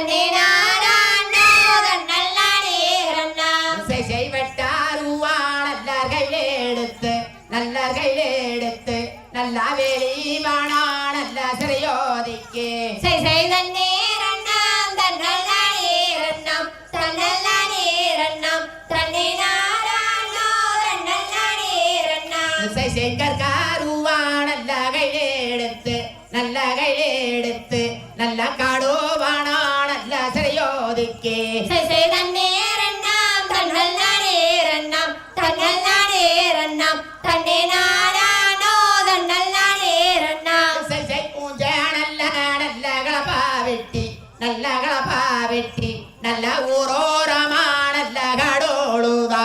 தன்னே நாராயணோ தன்னல்லானே ரண்ணா செய்வட்டாருவா நல்ல கையிலெடுத்து நல்ல வெளிவானா நல்ல சிறையோதிக்கு தன்னே ரண்ணாம் தன்னல்லானே ரண்ணாம் தன்னல்லானே ரண்ணாம் தன்னே நாராயணோ தன்னல்லானே ரண்ணாம் செங்கற்காருவா நல்ல கையிலெடுத்து நல்ல காடோவானா நல்ல சிறையோதிக்கு தன்னே ரண்ணாம் தன்னல்லானே ரண்ணாம் தன்னல்லானே ரண்ணாம் தன்னே நாராயணோ தன்னல்லானே ரண்ணாம் பூஞ்ச நல்ல களப்பா வெட்டி நல்ல ஊரோரமா நல்ல காடோடுதா